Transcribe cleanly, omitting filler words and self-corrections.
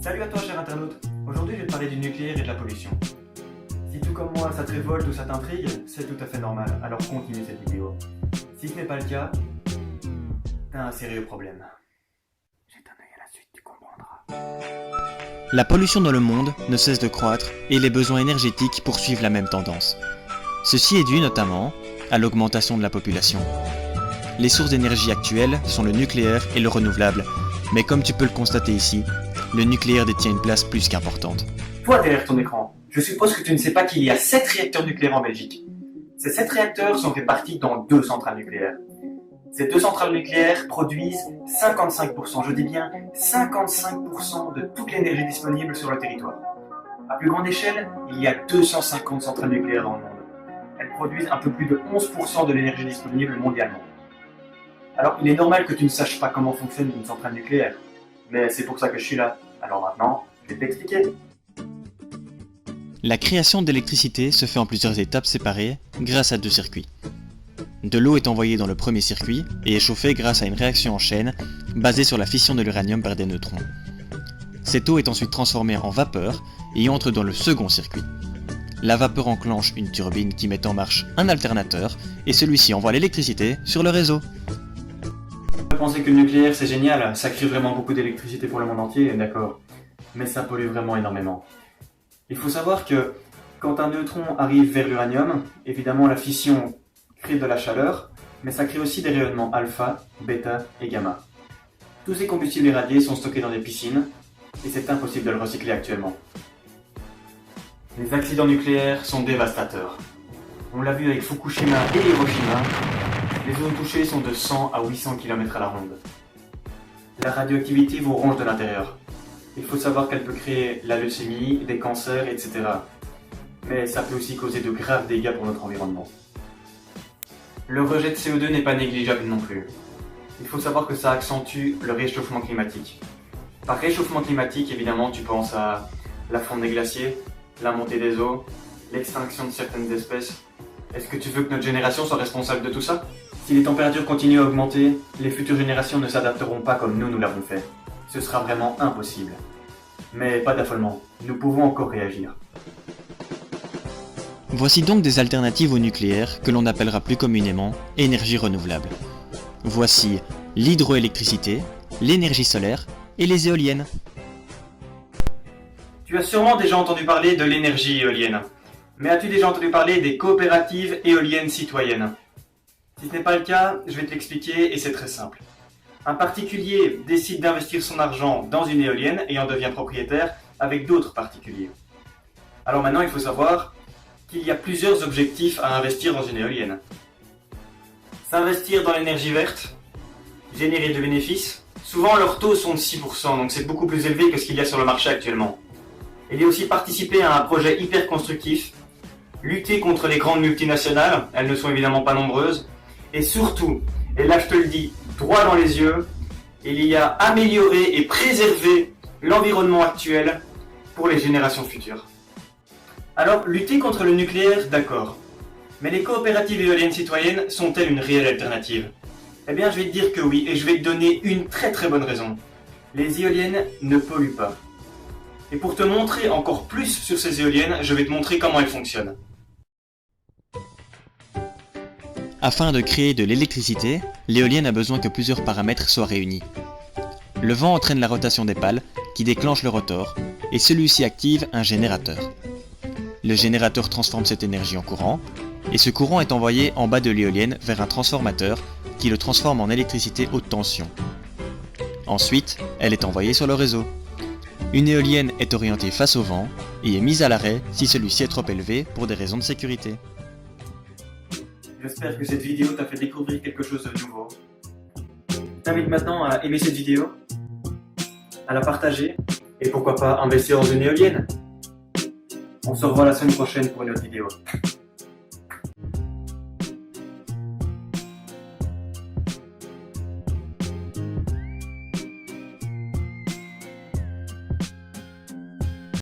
Salut à toi cher internaute, aujourd'hui je vais te parler du nucléaire et de la pollution. Si tout comme moi ça te révolte ou ça t'intrigue, c'est tout à fait normal, alors continue cette vidéo. Si ce n'est pas le cas, t'as un sérieux problème. Jette un œil à la suite, tu comprendras. La pollution dans le monde ne cesse de croître et les besoins énergétiques poursuivent la même tendance. Ceci est dû notamment à l'augmentation de la population. Les sources d'énergie actuelles sont le nucléaire et le renouvelable, mais comme tu peux le constater ici, le nucléaire détient une place plus qu'importante. Toi derrière ton écran, je suppose que tu ne sais pas qu'il y a 7 réacteurs nucléaires en Belgique. Ces 7 réacteurs sont répartis dans 2 centrales nucléaires. Ces 2 centrales nucléaires produisent 55%, je dis bien 55% de toute l'énergie disponible sur le territoire. À plus grande échelle, il y a 250 centrales nucléaires dans le monde. Elles produisent un peu plus de 11% de l'énergie disponible mondialement. Alors il est normal que tu ne saches pas comment fonctionne une centrale nucléaire. Mais c'est pour ça que je suis là. Alors maintenant, je vais t'expliquer. La création d'électricité se fait en plusieurs étapes séparées grâce à 2 circuits. De l'eau est envoyée dans le premier circuit et est chauffée grâce à une réaction en chaîne basée sur la fission de l'uranium par des neutrons. Cette eau est ensuite transformée en vapeur et entre dans le second circuit. La vapeur enclenche une turbine qui met en marche un alternateur et celui-ci envoie l'électricité sur le réseau. Vous pensez que le nucléaire c'est génial, ça crée vraiment beaucoup d'électricité pour le monde entier, d'accord. Mais ça pollue vraiment énormément. Il faut savoir que quand un neutron arrive vers l'uranium, évidemment la fission crée de la chaleur, mais ça crée aussi des rayonnements alpha, bêta et gamma. Tous ces combustibles irradiés sont stockés dans des piscines, et c'est impossible de le recycler actuellement. Les accidents nucléaires sont dévastateurs. On l'a vu avec Fukushima et Hiroshima, les zones touchées sont de 100 à 800 km à la ronde. La radioactivité vous ronge de l'intérieur. Il faut savoir qu'elle peut créer la leucémie, des cancers, etc. Mais ça peut aussi causer de graves dégâts pour notre environnement. Le rejet de CO2 n'est pas négligeable non plus. Il faut savoir que ça accentue le réchauffement climatique. Par réchauffement climatique, évidemment, tu penses à la fonte des glaciers, la montée des eaux, l'extinction de certaines espèces. Est-ce que tu veux que notre génération soit responsable de tout ça ? Si les températures continuent à augmenter, les futures générations ne s'adapteront pas comme nous l'avons fait. Ce sera vraiment impossible. Mais pas d'affolement, nous pouvons encore réagir. Voici donc des alternatives au nucléaire que l'on appellera plus communément énergie renouvelable. Voici l'hydroélectricité, l'énergie solaire et les éoliennes. Tu as sûrement déjà entendu parler de l'énergie éolienne. Mais as-tu déjà entendu parler des coopératives éoliennes citoyennes ? Si ce n'est pas le cas, je vais te l'expliquer et c'est très simple. Un particulier décide d'investir son argent dans une éolienne et en devient propriétaire avec d'autres particuliers. Alors maintenant, il faut savoir qu'il y a plusieurs objectifs à investir dans une éolienne. S'investir dans l'énergie verte, générer de bénéfices. Souvent, leurs taux sont de 6%, donc c'est beaucoup plus élevé que ce qu'il y a sur le marché actuellement. Il y a aussi participer à un projet hyper constructif, lutter contre les grandes multinationales, elles ne sont évidemment pas nombreuses, et surtout, et là je te le dis droit dans les yeux, il y a améliorer et préserver l'environnement actuel pour les générations futures. Alors, lutter contre le nucléaire, d'accord. Mais les coopératives éoliennes citoyennes sont-elles une réelle alternative ? Eh bien, je vais te dire que oui, et je vais te donner une très très bonne raison. Les éoliennes ne polluent pas. Et pour te montrer encore plus sur ces éoliennes, je vais te montrer comment elles fonctionnent. Afin de créer de l'électricité, l'éolienne a besoin que plusieurs paramètres soient réunis. Le vent entraîne la rotation des pales, qui déclenche le rotor, et celui-ci active un générateur. Le générateur transforme cette énergie en courant, et ce courant est envoyé en bas de l'éolienne vers un transformateur qui le transforme en électricité haute tension. Ensuite, elle est envoyée sur le réseau. Une éolienne est orientée face au vent et est mise à l'arrêt si celui-ci est trop élevé pour des raisons de sécurité. J'espère que cette vidéo t'a fait découvrir quelque chose de nouveau. Je t'invite maintenant à aimer cette vidéo, à la partager et pourquoi pas investir dans une éolienne. On se revoit la semaine prochaine pour une autre vidéo.